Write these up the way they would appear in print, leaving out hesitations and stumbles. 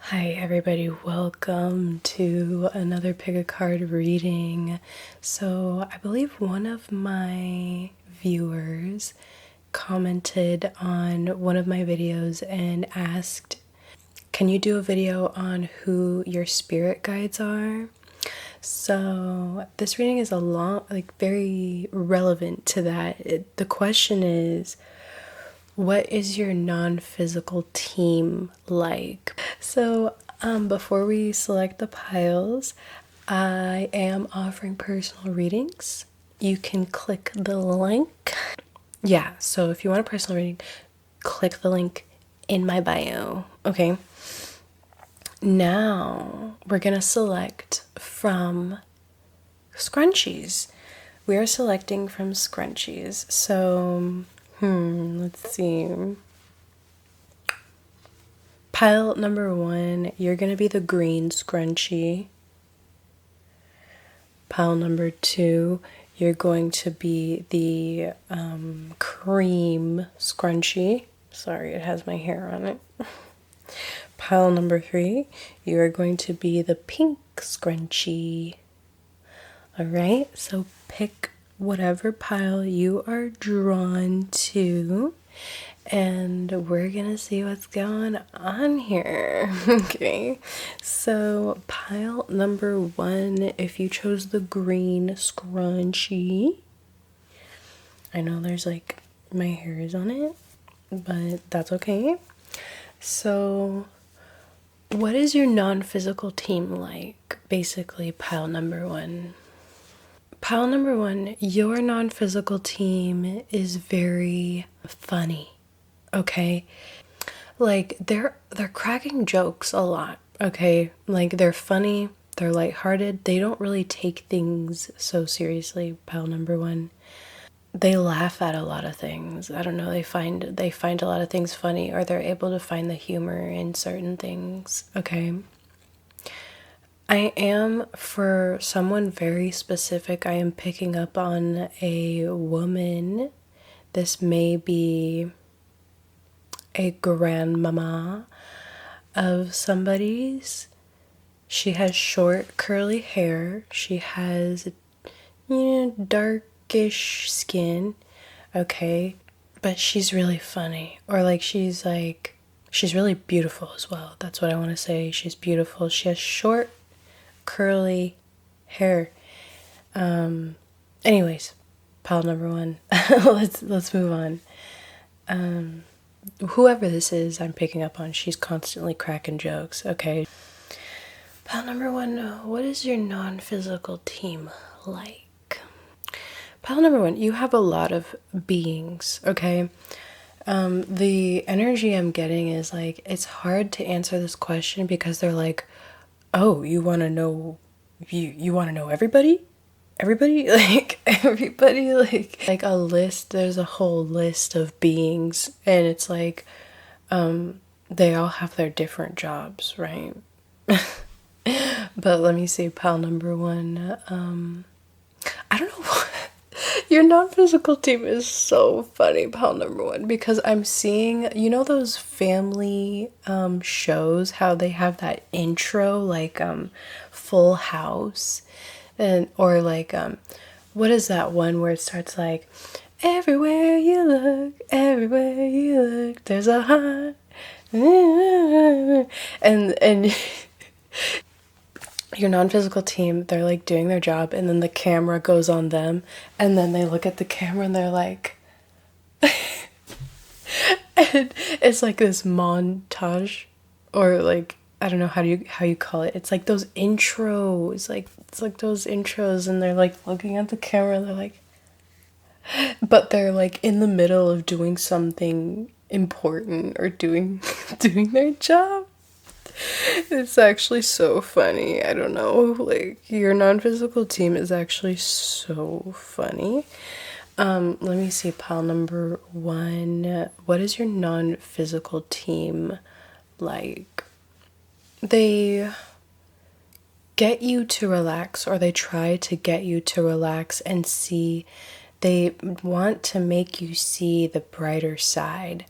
Hi everybody, welcome to another pick a card reading. So I believe one of my viewers commented on one of my videos and asked, can you do a video on who your spirit guides are? So this reading is very relevant to that. The question is, what is your non-physical team like? So before we select the piles, I am offering personal readings. You can click the link. Yeah, so if you want a personal reading, click the link in my bio. Okay. Now we're gonna select from scrunchies. We are selecting from scrunchies. So let's see. Pile number 1, you're going to be the green scrunchie. Pile number 2, you're going to be the cream scrunchie. Sorry, it has my hair on it. Pile number 3, you are going to be the pink scrunchie. Alright, so pick whatever pile you are drawn to, and we're gonna see what's going on here. Okay, so pile number 1, if you chose the green scrunchie, I know there's like my hair is on it, but that's okay. So what is your non-physical team like? Basically, pile number 1. Pile number 1, your non-physical team is very funny, okay? Like, they're cracking jokes a lot, okay? Like, they're funny, they're lighthearted, they don't really take things so seriously, pile number 1. They laugh at a lot of things. I don't know, they find a lot of things funny, or they're able to find the humor in certain things, okay? I am, for someone very specific, I am picking up on a woman. This may be a grandmama of somebody's. She has short curly hair. She has, darkish skin. Okay. But she's really funny. Or she's really beautiful as well. That's what I want to say. She's beautiful. She has short curly hair. Anyways, pile number 1. let's move on. Whoever this is I'm picking up on, she's constantly cracking jokes. Okay. Pile number 1, what is your non-physical team like? Pile number 1, you have a lot of beings, okay? The energy I'm getting is it's hard to answer this question because they're like, oh, you want to know, you want to know everybody? Everybody? Everybody, like a list, there's a whole list of beings, and it's they all have their different jobs, right? But let me see, pile number 1, I don't know what, your non-physical team is so funny, pile number 1, because I'm seeing, those family shows, how they have that intro, Full House, and or what is that one where it starts everywhere you look, there's a heart, and your non-physical team, they're doing their job, and then the camera goes on them, and then they look at the camera and they're like and it's this montage, or I don't know how you call it. It's those intros, it's those intros, and they're looking at the camera and they're but they're in the middle of doing something important or doing their job. It's actually so funny. I don't know, your non-physical team is actually so funny. Let me see, pile number 1, what is your non-physical team like? They get you to relax, or they try to get you to relax and see. They want to make you see the brighter side.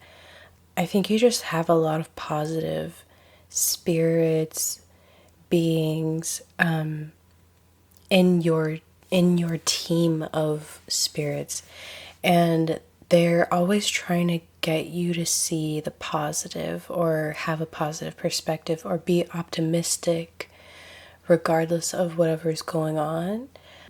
I think you just have a lot of positive spirits, beings, in your team of spirits, and they're always trying to get you to see the positive or have a positive perspective or be optimistic regardless of whatever's going on.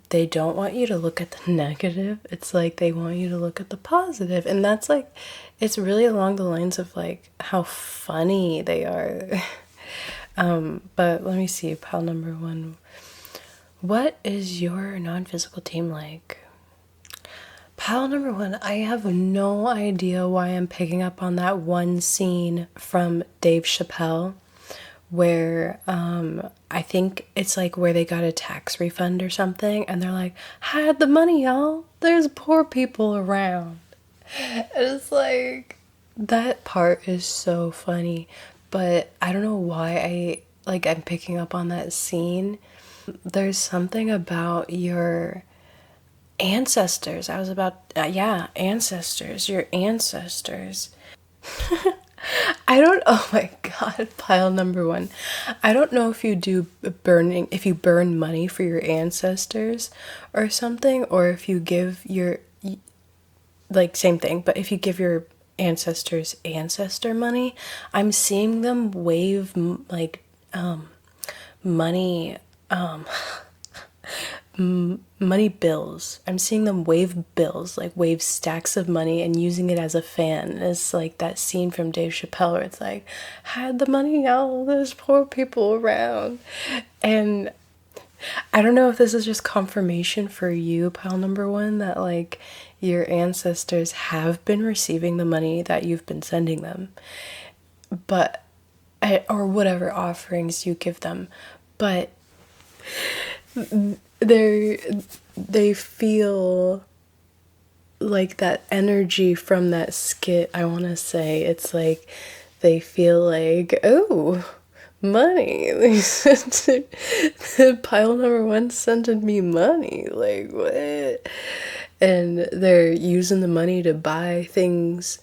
They don't want you to look at the negative. It's like they want you to look at the positive. And that's like, it's really along the lines of like how funny they are. But let me see, pile number 1. What is your non-physical team like? Pile number 1, I have no idea why I'm picking up on that one scene from Dave Chappelle where I think it's like where they got a tax refund or something and they're like, hide the money, y'all. There's poor people around. And it's like, that part is so funny, but I don't know why I'm picking up on that scene. There's something about your ancestors. Ancestors, your ancestors. I don't, oh my god, pile number 1. I don't know if you if you burn money for your ancestors or something, or if you give your, like, same thing, but if you give your ancestors ancestor money, I'm seeing them wave, money, money bills. I'm seeing them wave bills, like wave stacks of money and using it as a fan. And it's like that scene from Dave Chappelle where it's like, hide the money, y'all, there's poor people around. And I don't know if this is just confirmation for you, pile number 1, that like your ancestors have been receiving the money that you've been sending them, but or whatever offerings you give them, but they feel like that energy from that skit. I want to say it's like they feel like, oh, money. Pile number 1 sending me money. Like, what? And they're using the money to buy things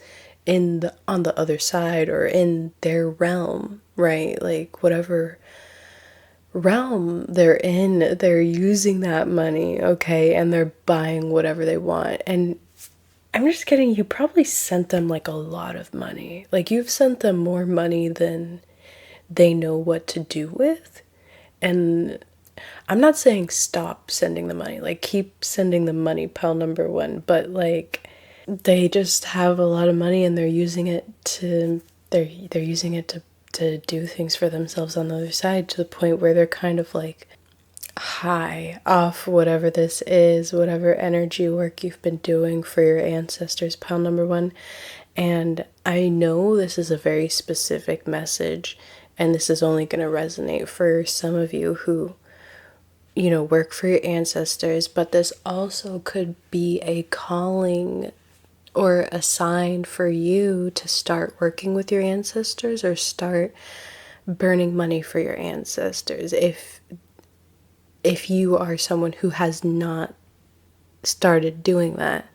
on the other side or in their realm, right? Like whatever realm they're in, they're using that money, okay, and they're buying whatever they want. And I'm just kidding, you probably sent them like a lot of money. Like you've sent them more money than they know what to do with. And I'm not saying stop sending the money, like keep sending the money, pile number 1, but like they just have a lot of money and they're using it to do things for themselves on the other side, to the point where they're kind of like high off whatever this is, whatever energy work you've been doing for your ancestors, pile number 1. And I know this is a very specific message, and this is only going to resonate for some of you who, you know, work for your ancestors, but this also could be a calling or a sign for you to start working with your ancestors or start burning money for your ancestors if you are someone who has not started doing that,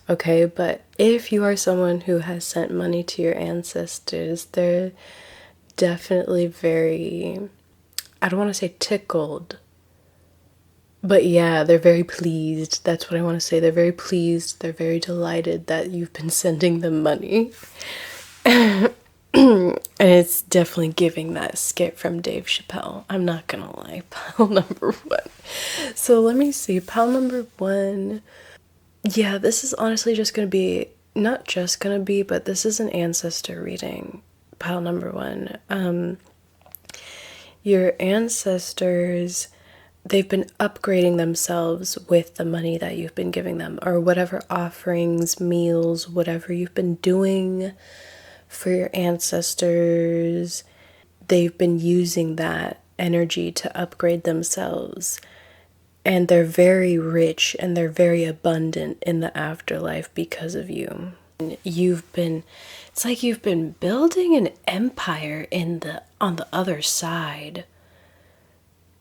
okay? But if you are someone who has sent money to your ancestors, they're definitely very, I don't want to say tickled, but yeah, they're very pleased. That's what I want to say. They're very pleased. They're very delighted that you've been sending them money. And it's definitely giving that skit from Dave Chappelle. I'm not gonna lie. Pile number 1. So let me see. Pile number 1. Yeah, this is honestly just gonna be, not just gonna be, but this is an ancestor reading. Pile number 1. Your ancestors, they've been upgrading themselves with the money that you've been giving them, or whatever offerings, meals, whatever you've been doing for your ancestors. They've been using that energy to upgrade themselves, and they're very rich and they're very abundant in the afterlife because of you. And it's like you've been building an empire on the other side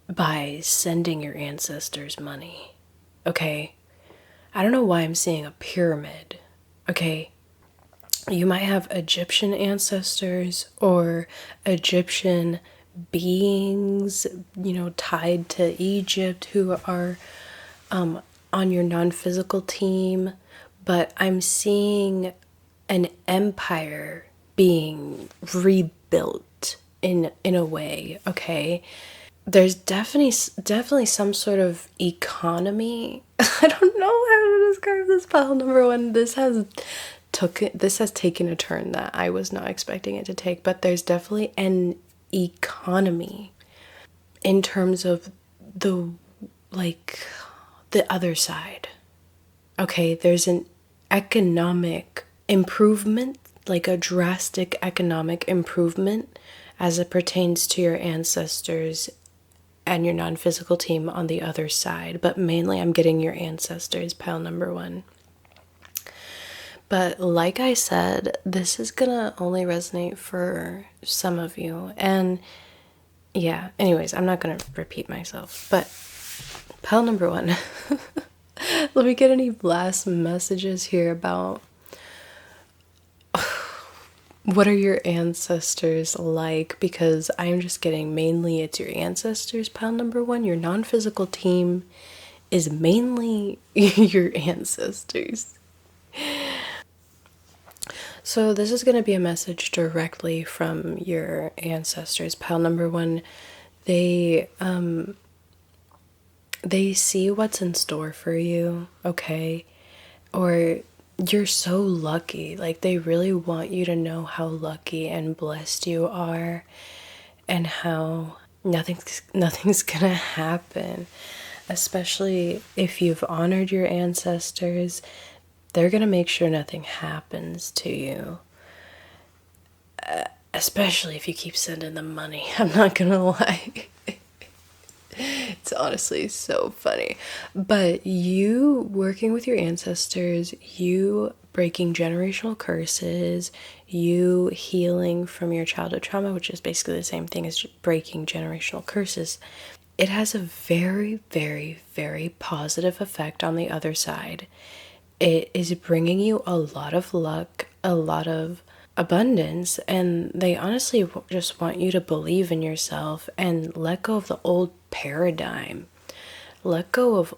by sending your ancestors money. Okay, I don't know why I'm seeing a pyramid. Okay, You might have Egyptian ancestors or Egyptian beings, tied to Egypt who are on your non-physical team. But I'm seeing an empire being rebuilt in a way, okay? There's definitely some sort of economy. I don't know how to describe this pile number one. This has taken a turn that I was not expecting it to take, but there's definitely an economy in terms of the like the other side. Okay, there's an economic improvement, like a drastic economic improvement as it pertains to your ancestors and your non-physical team on the other side. But mainly I'm getting your ancestors, pile number one. But like I said, this is gonna only resonate for some of you. And yeah, anyways, I'm not gonna repeat myself. But pile number one. Let me get any last messages here about what are your ancestors like, because I'm just getting mainly it's your ancestors, pile number one. Your non-physical team is mainly your ancestors. So this is going to be a message directly from your ancestors, pile number one. They see what's in store for you, okay? Or you're so lucky. Like, they really want you to know how lucky and blessed you are, and how nothing's gonna happen. Especially if you've honored your ancestors, they're gonna make sure nothing happens to you. Especially if you keep sending them money. I'm not gonna lie. It's honestly so funny. But you working with your ancestors, you breaking generational curses, you healing from your childhood trauma, which is basically the same thing as breaking generational curses, it has a very, very, very positive effect on the other side. It is bringing you a lot of luck, a lot of abundance, and they honestly just want you to believe in yourself and let go of the old paradigm. Let go of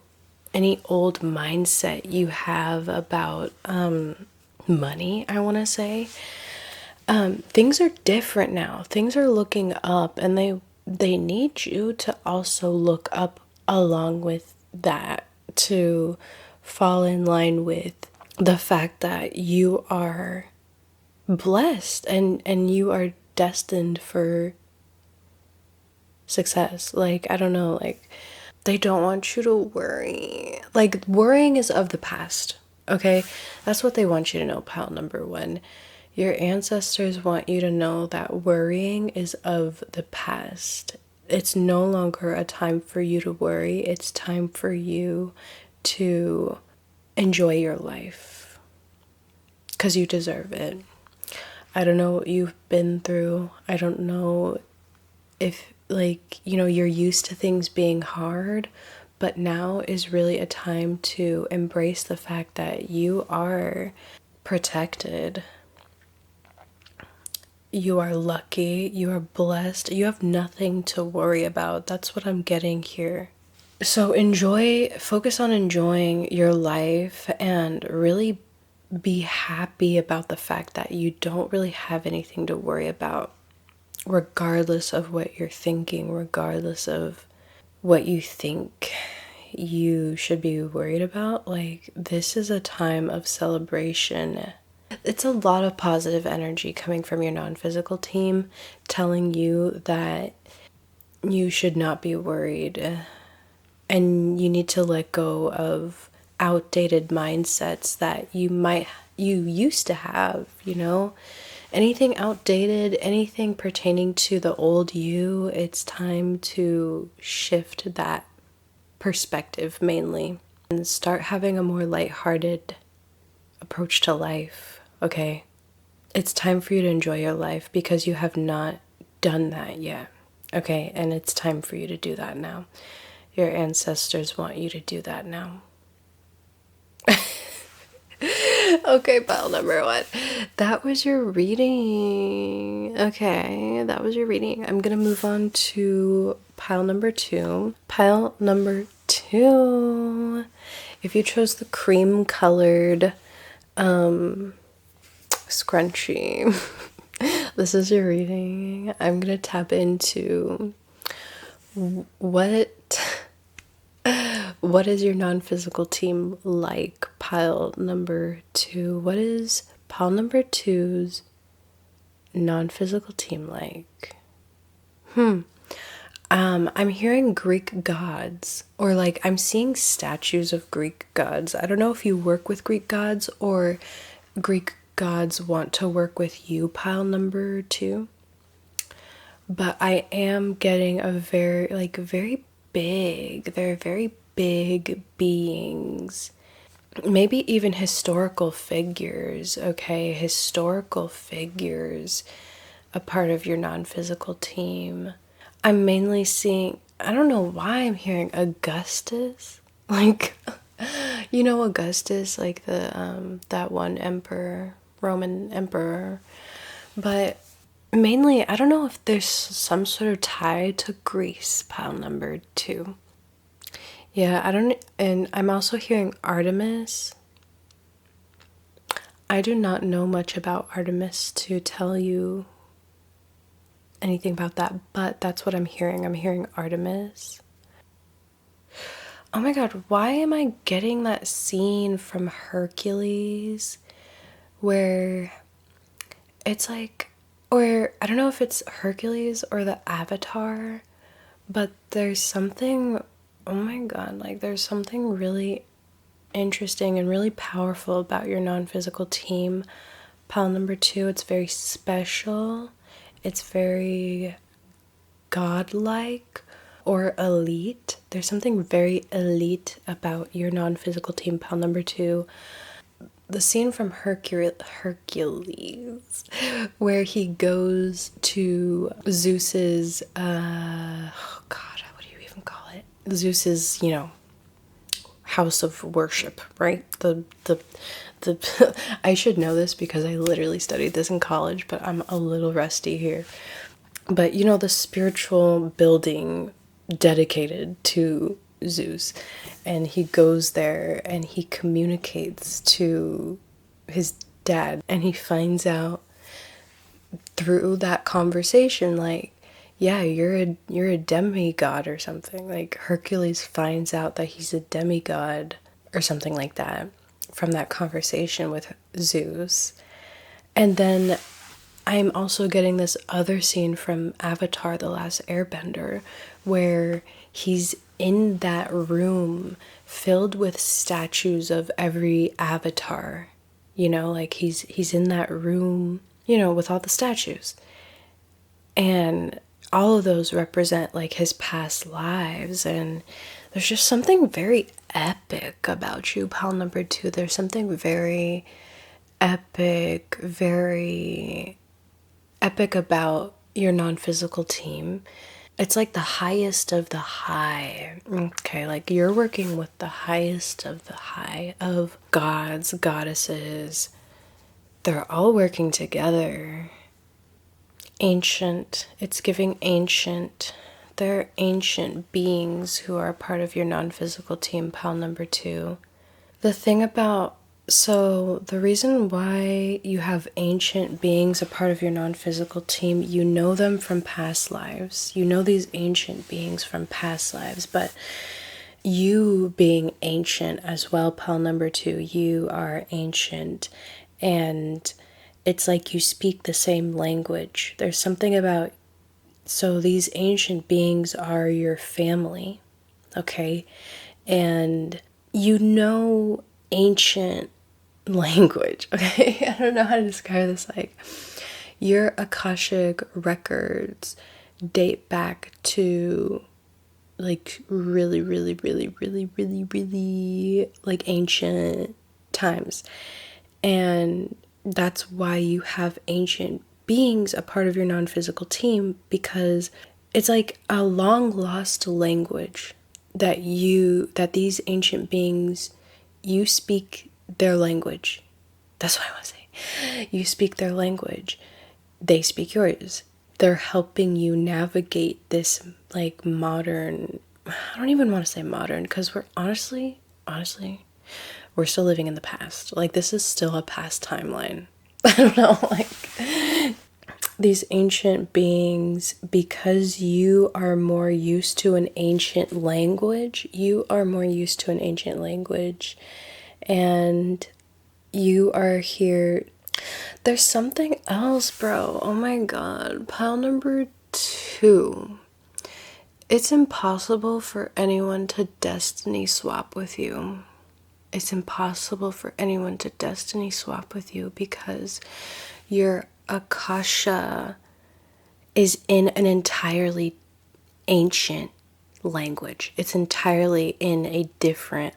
any old mindset you have about money, I want to say. Things are different now. Things are looking up, and they need you to also look up along with that, to fall in line with the fact that you are blessed and you are destined for success. Like, I don't know, like, they don't want you to worry. Like, worrying is of the past, okay? That's what they want you to know, pile number one. Your ancestors want you to know that worrying is of the past. It's no longer a time for you to worry. It's time for you to enjoy your life, because you deserve it. I don't know what you've been through. I don't know if, like, you're used to things being hard, but now is really a time to embrace the fact that you are protected. You are lucky. You are blessed. You have nothing to worry about. That's what I'm getting here. So focus on enjoying your life and really be happy about the fact that you don't really have anything to worry about, regardless of what you're thinking, regardless of what you think you should be worried about. Like, this is a time of celebration. It's a lot of positive energy coming from your non-physical team, telling you that you should not be worried, and you need to let go of outdated mindsets that you used to have. Anything outdated, anything pertaining to the old you, it's time to shift that perspective mainly and start having a more lighthearted approach to life. Okay, it's time for you to enjoy your life, because you have not done that yet. Okay, and it's time for you to do that now. Your ancestors want you to do that now. Okay, pile number one. That was your reading. Okay, that was your reading. I'm gonna move on to pile number two. Pile number two. If you chose the cream colored scrunchie, this is your reading. I'm gonna tap into what is your non-physical team like? Pile number two. What is pile number two's non-physical team like? I'm hearing Greek gods, or like I'm seeing statues of Greek gods. I don't know if you work with Greek gods or Greek gods want to work with you, pile number two. But I am getting a very big, they're very big beings. Maybe even historical figures, okay? Historical figures, a part of your non-physical team. I'm mainly seeing, I don't know why I'm hearing Augustus. Like, you know Augustus, like the that one emperor, Roman emperor. But mainly, I don't know if there's some sort of tie to Greece, pile number two. Yeah, I don't, and I'm also hearing Artemis. I do not know much about Artemis to tell you anything about that, but that's what I'm hearing. I'm hearing Artemis. Oh my god, why am I getting that scene from Hercules where it's like, or I don't know if it's Hercules or the Avatar, but there's something, oh my god, like there's something really interesting and really powerful about your non-physical team. Pile number two, it's very special. It's very godlike or elite. There's something very elite about your non-physical team, pile number two. The scene from Hercules, where he goes to Zeus's, oh god, what do you even call it? Zeus's, house of worship, right? The I should know this because I literally studied this in college, but I'm a little rusty here. But the spiritual building dedicated to Zeus, and he goes there and he communicates to his dad, and he finds out through that conversation, like, yeah, you're a demigod or something. Like Hercules finds out that he's a demigod or something like that from that conversation with Zeus. And then I'm also getting this other scene from Avatar: The Last Airbender where he's in that room filled with statues of every avatar. Like he's in that room, with all the statues. And all of those represent like his past lives, and there's just something very epic about you, pile number two. There's something very epic, very epic about your non-physical team. It's like the highest of the high. Okay, like you're working with the highest of the high of gods, goddesses. They're all working together. Ancient. It's giving ancient. They're ancient beings who are part of your non-physical team, pile number two. The reason why you have ancient beings a part of your non-physical team, you know them from past lives. You know these ancient beings from past lives, but you being ancient as well, pile number two, you are ancient, and it's like you speak the same language. There's something about, so these ancient beings are your family, okay? And ancient language, okay? I don't know how to describe this. Like, your Akashic records date back to like really, really, really, really, really, really like ancient times. And that's why you have ancient beings a part of your non-physical team, because it's like a long lost language that these ancient beings, you speak their language. That's what I want to say. You speak their language, they speak yours. They're helping you navigate this like modern, I don't even want to say modern, because we're honestly, we're still living in the past. Like, this is still a past timeline. I don't know, like, these ancient beings, because you are more used to an ancient language, and you are here. There's something else, bro. Oh my god. Pile number 2. It's impossible for anyone to destiny swap with you. It's impossible for anyone to destiny swap with you because your Akasha is in an entirely ancient language. It's entirely in a different,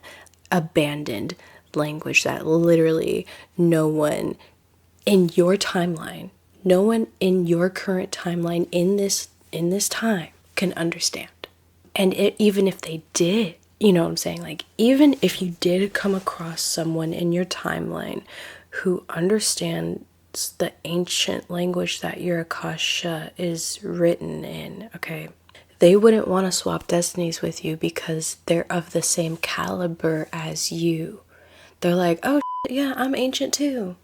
abandoned language that literally no one in your timeline, no one in your current timeline in this time can understand. And even if they did, you know what I'm saying? Like, even if you did come across someone in your timeline who understands the ancient language that your Akasha is written in, okay, they wouldn't want to swap destinies with you because they're of the same caliber as you. They're like, oh, yeah, I'm ancient too.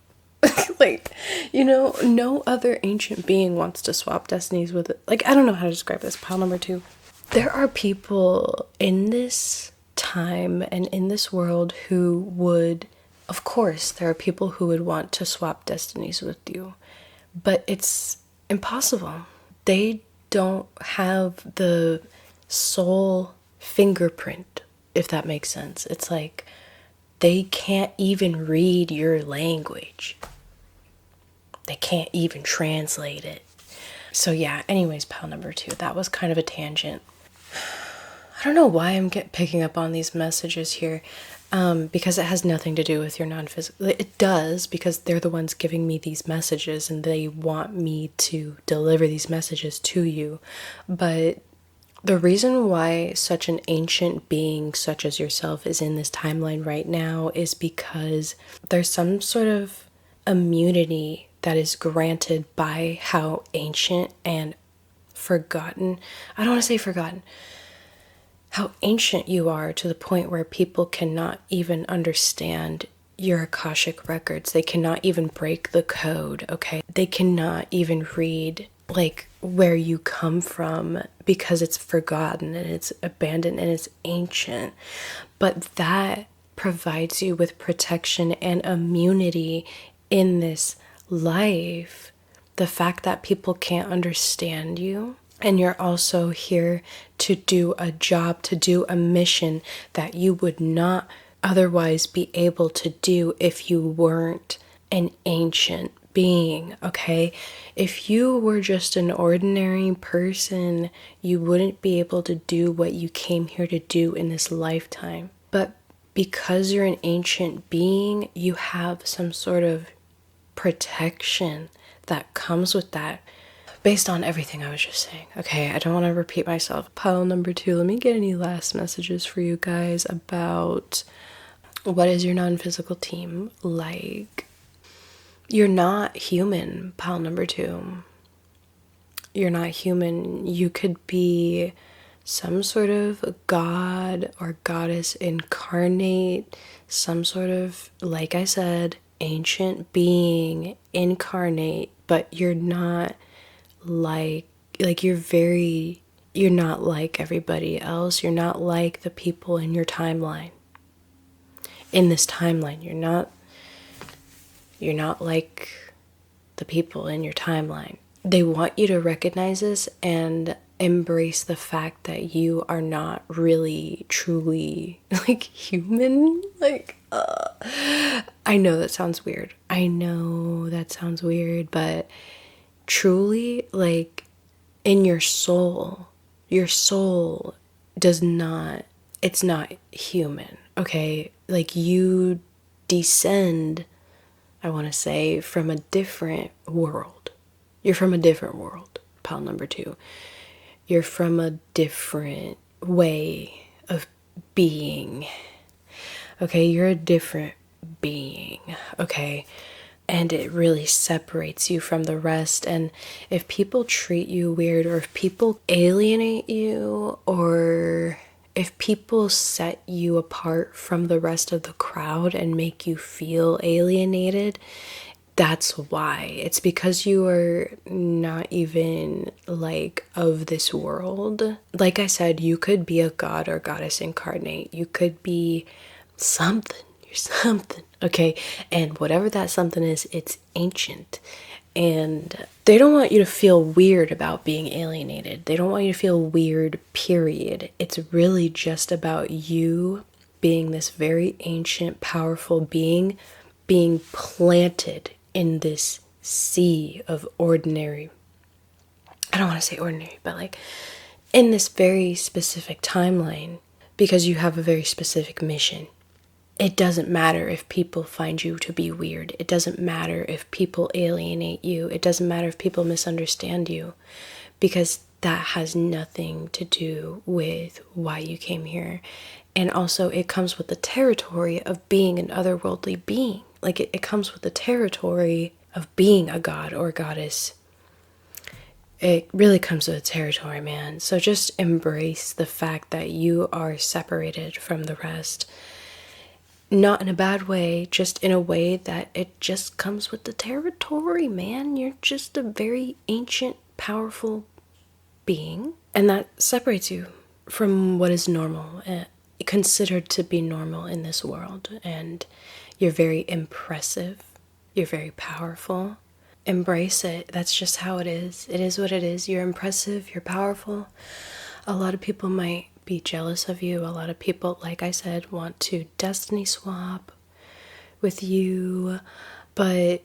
Like, you know, no other ancient being wants to swap destinies with it. Like, I don't know how to describe this. Pile number 2. There are people in this time and in this world who would, of course, there are people who would want to swap destinies with you, but it's impossible. They don't have the soul fingerprint, if that makes sense. It's like they can't even read your language. They can't even translate it. So yeah, anyways, pile number 2. That was kind of a tangent. I don't know why I'm picking up on these messages here, because it has nothing to do with your non-physical. It does, because they're the ones giving me these messages and they want me to deliver these messages to you. But the reason why such an ancient being such as yourself is in this timeline right now is because there's some sort of immunity that is granted by how ancient and forgotten, I don't want to say forgotten, how ancient you are, to the point where people cannot even understand your Akashic records. They cannot even break the code, okay? They cannot even read, like, where you come from because it's forgotten and it's abandoned and it's ancient. But that provides you with protection and immunity in this life. The fact that people can't understand you, and you're also here to do a job, to do a mission that you would not otherwise be able to do if you weren't an ancient being, okay? If you were just an ordinary person, you wouldn't be able to do what you came here to do in this lifetime. But because you're an ancient being, you have some sort of protection that comes with that, based on everything I was just saying. Okay, I don't want to repeat myself. Pile number 2, let me get any last messages for you guys about what is your non-physical team like. You're not human, pile number 2. You're not human. You could be some sort of god or goddess incarnate, some sort of, like I said, ancient being incarnate, but you're not like you're not like everybody else. You're not like the people in your timeline. In this timeline, you're not like the people in your timeline. They want you to recognize this and embrace the fact that you are not really truly like human. Like, I know that sounds weird. But truly, like, in your soul does not, it's not human, okay? Like, you descend, I want to say, from a different world. You're from a different world, pile number 2. You're from a different way of being. Okay, you're a different being, okay? And it really separates you from the rest. And if people treat you weird, or if people alienate you, or if people set you apart from the rest of the crowd and make you feel alienated, that's why. It's because you are not even like of this world. Like I said, you could be a god or goddess incarnate. You could be something. You're something. Okay. And whatever that something is, it's ancient. And they don't want you to feel weird about being alienated. They don't want you to feel weird, period. It's really just about you being this very ancient, powerful being planted in this sea of ordinary. I don't want to say ordinary, but like in this very specific timeline, because you have a very specific mission. It doesn't matter if people find you to be weird. It doesn't matter if people alienate you. It doesn't matter if people misunderstand you, because that has nothing to do with why you came here. And also, it comes with the territory of being an otherworldly being. Like, it comes with the territory of being a god or goddess. It really comes with the territory, man. So just embrace the fact that you are separated from the rest. Not in a bad way, just in a way that it just comes with the territory, man. You're just a very ancient, powerful being. And that separates you from what is normal, considered to be normal in this world. And you're very impressive. You're very powerful. Embrace it. That's just how it is. It is what it is. You're impressive. You're powerful. A lot of people might be jealous of you. A lot of people, like I said, want to destiny swap with you, but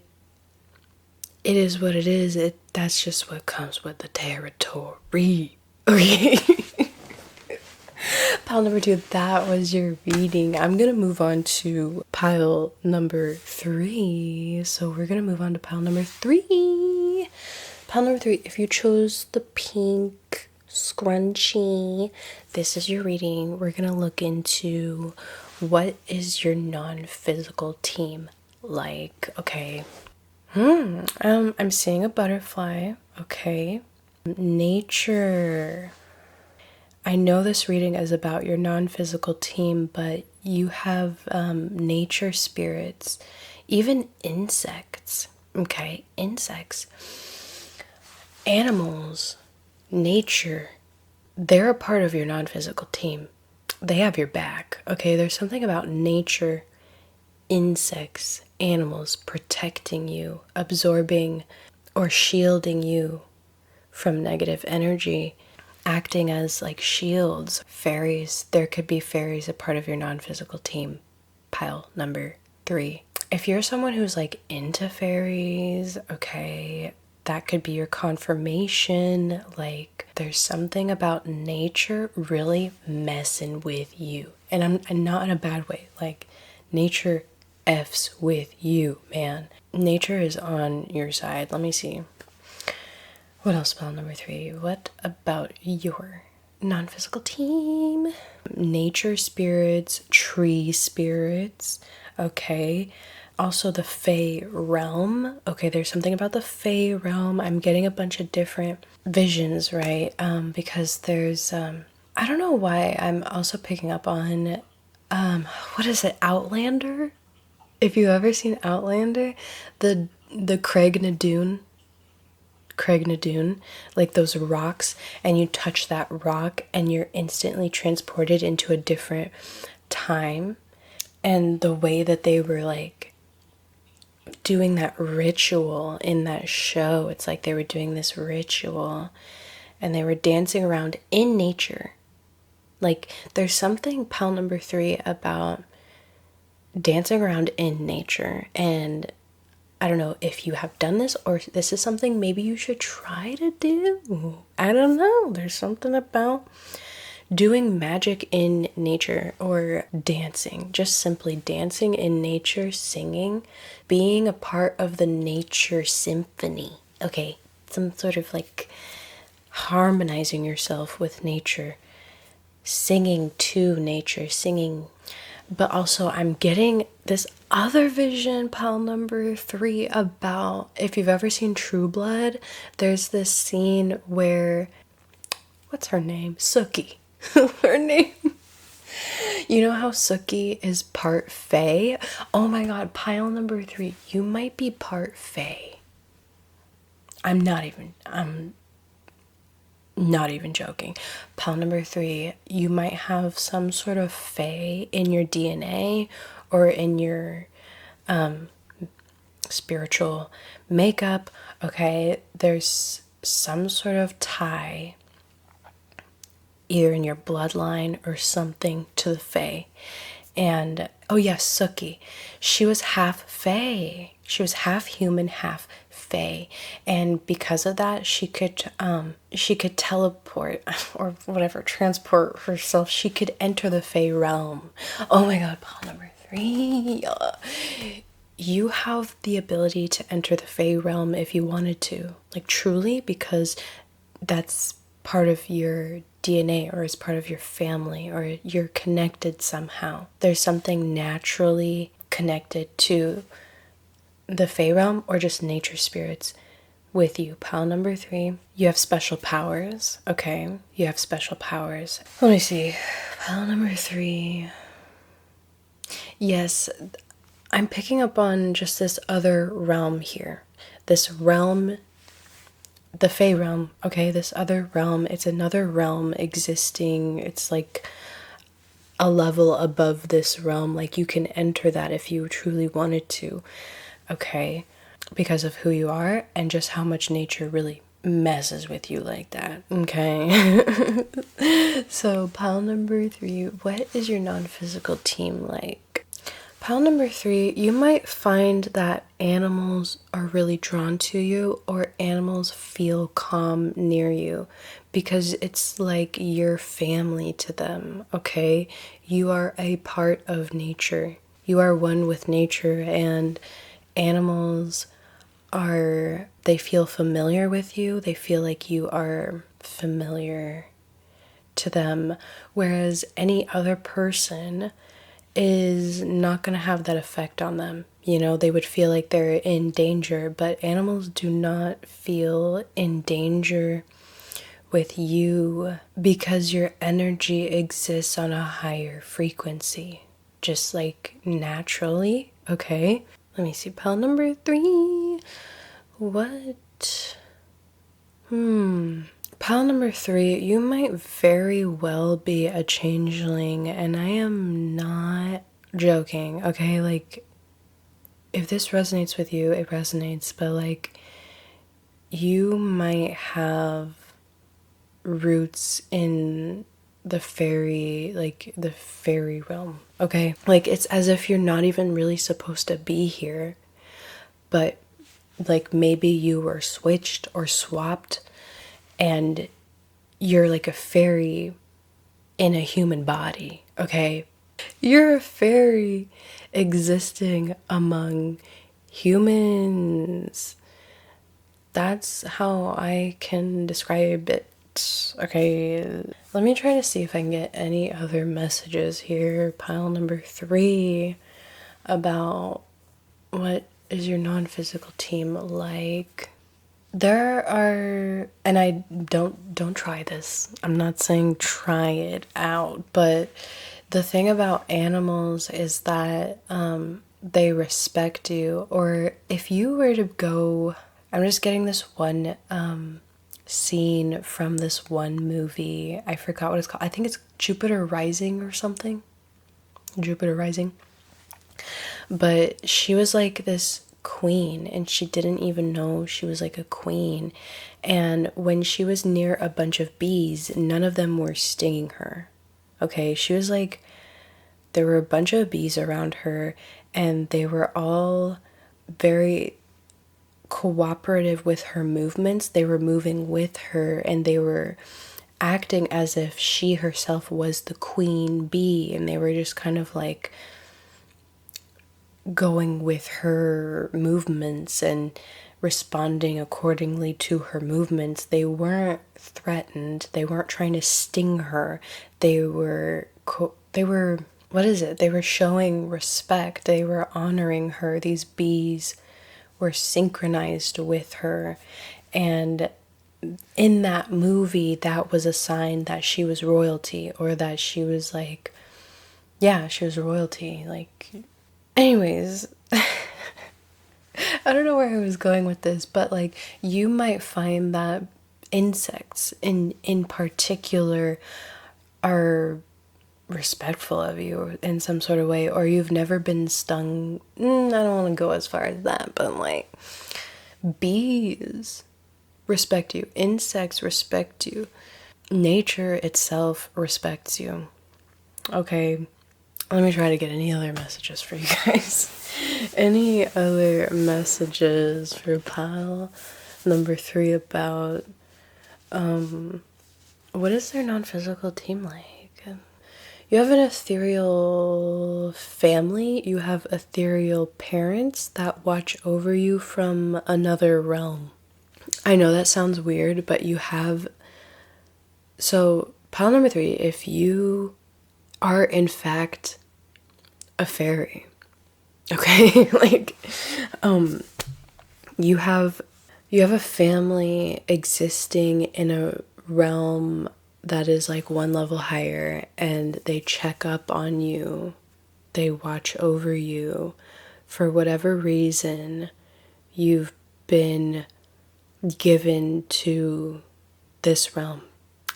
it is what it is. That's just what comes with the territory. Okay. Pile number 2, that was your reading. I'm gonna move on to pile number 3. So we're gonna move on to pile number 3. Pile number 3, if you chose the pink scrunchie, this is your reading. We're gonna look into what is your non-physical team like. Okay. I'm seeing a butterfly. Okay. Nature. I know this reading is about your non-physical team, but you have nature spirits, even insects. Okay, insects, animals, nature, they're a part of your non-physical team. They have your back. Okay, there's something about nature, insects, animals protecting you, absorbing or shielding you from negative energy, acting as like shields. Fairies, there could be fairies a part of your non-physical team. Pile number 3. If you're someone who's like into fairies, okay, that could be your confirmation. Like, there's something about nature really messing with you. And I'm not in a bad way. Like, nature F's with you, man. Nature is on your side. Let me see. What else, spell number 3? What about your non-physical team? Nature spirits, tree spirits, okay. Also the Fae realm. Okay, there's something about the Fae realm. I'm getting a bunch of different visions, right? Because there's, I don't know why I'm also picking up on, what is it, Outlander? If you've ever seen Outlander, the Craig Nadoon, like those rocks, and you touch that rock and you're instantly transported into a different time. And the way that they were like doing that ritual in that show, it's like they were doing this ritual and they were dancing around in nature. Like, there's something, pile number 3, about dancing around in nature. And I don't know if you have done this or this is something maybe you should try to do. I don't know. There's something about doing magic in nature or dancing, just simply dancing in nature, singing, being a part of the nature symphony. Okay, some sort of like harmonizing yourself with nature, singing to nature, singing But also, I'm getting this other vision, pile number 3, about if you've ever seen True Blood, there's this scene where, what's her name? Sookie. Her name. You know how Sookie is part Fae? Oh my god, pile number 3, you might be part Fae. I'm not even joking. Pile number 3, you might have some sort of Fae in your DNA or in your spiritual makeup. Okay, there's some sort of tie either in your bloodline or something to the Fae. And oh yes, Sookie, she was half Fae. She was half human, half Fae, and because of that, she could teleport or whatever, transport herself. She could enter the Fae realm. Oh my god, pile number 3. You have the ability to enter the Fae realm if you wanted to, like truly, because that's part of your DNA or is part of your family, or you're connected somehow. There's something naturally connected to the Fae realm or just nature spirits with you. Pile number 3, you have special powers. Okay, you have special powers. Let me see. Pile number 3. Yes, I'm picking up on just this other realm here. This realm, the Fae realm, okay, this other realm, it's another realm existing. It's like a level above this realm. Like you can enter that if you truly wanted to, okay, because of who you are and just how much nature really messes with you like that, okay? So, pile number 3, what is your non-physical team like? Pile number 3, you might find that animals are really drawn to you, or animals feel calm near you because it's like your family to them, okay? You are a part of nature. You are one with nature, and animals they feel familiar with you. They feel like you are familiar to them, whereas any other person is not going to have that effect on them. You know, they would feel like they're in danger, but animals do not feel in danger with you because your energy exists on a higher frequency, just like naturally, okay? Let me see, pile number 3. What? Pile number 3, you might very well be a changeling, and I am not joking, okay? Like, if this resonates with you, it resonates, but like, you might have roots in the fairy realm, okay? Like, it's as if you're not even really supposed to be here, but like maybe you were switched or swapped and you're like a fairy in a human body, okay? You're a fairy existing among humans. That's how I can describe it, okay? Let me try to see if I can get any other messages here. Pile number 3, about what is your non-physical team like? There are, and I don't try this. I'm not saying try it out, but the thing about animals is that they respect you. Or if you were to go, I'm just getting this one scene from this one movie. I forgot what it's called. I think it's Jupiter Rising or something. Jupiter Rising. But she was like this queen, and she didn't even know she was like a queen. And when she was near a bunch of bees, none of them were stinging her. Okay, she was like, there were a bunch of bees around her, and they were all very cooperative with her movements. They were moving with her, and they were acting as if she herself was the queen bee, and they were just kind of like going with her movements and responding accordingly to her movements. They weren't threatened. They weren't trying to sting her. They were what is it? They were showing respect. They were honoring her. These bees were synchronized with her. And in that movie, that was a sign that she was royalty, or that she was like, yeah, she was royalty. Like, anyways, I don't know where I was going with this, but like, you might find that insects in particular are respectful of you in some sort of way, or you've never been stung. I don't want to go as far as that, but like, bees respect you, insects respect you, nature itself respects you. Okay, let me try to get any other messages for you guys. Any other messages for pile number 3 about what is their non-physical team like? You have an ethereal family. You have ethereal parents that watch over you from another realm. I know that sounds weird, but you have... So, pile number 3, if you are in fact a fairy, okay? Like, you have a family existing in a realm that is like one level higher, and they check up on you, they watch over you. For whatever reason, you've been given to this realm.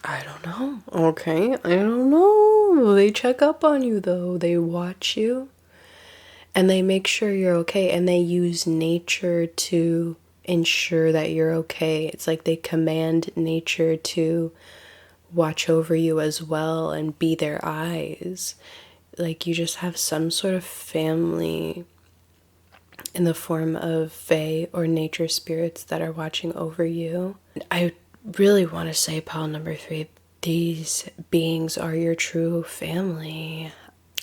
I don't know. Okay, I don't know. They check up on you though. They watch you and they make sure you're okay, and they use nature to ensure that you're okay. It's like they command nature to watch over you as well and be their eyes. Like, you just have some sort of family in the form of fae or nature spirits that are watching over you. I really want to say, pile number 3, these beings are your true family.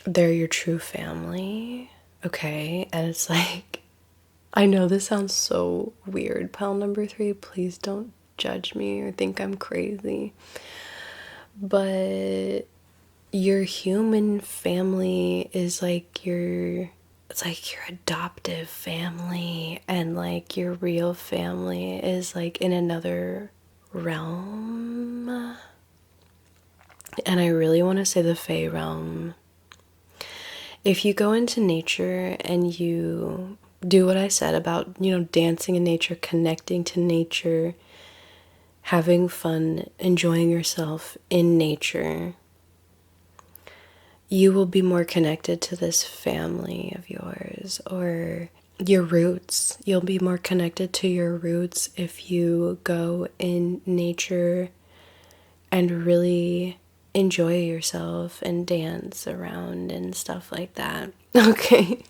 They're your true family. Okay, and it's like, I know this sounds so weird, pile number 3. Please don't judge me or think I'm crazy. But your human family is like it's like your adoptive family, and like your real family is like in another realm. And I really want to say the Fae realm. If you go into nature and you do what I said about, dancing in nature, connecting to nature, having fun, enjoying yourself in nature, you will be more connected to this family of yours, or your roots. You'll be more connected to your roots if you go in nature and really enjoy yourself and dance around and stuff like that. Okay.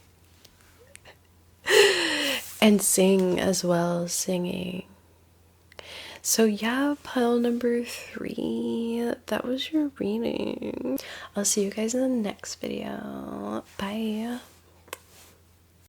And sing as well, singing. So yeah, pile number 3, that was your reading. I'll see you guys in the next video. Bye.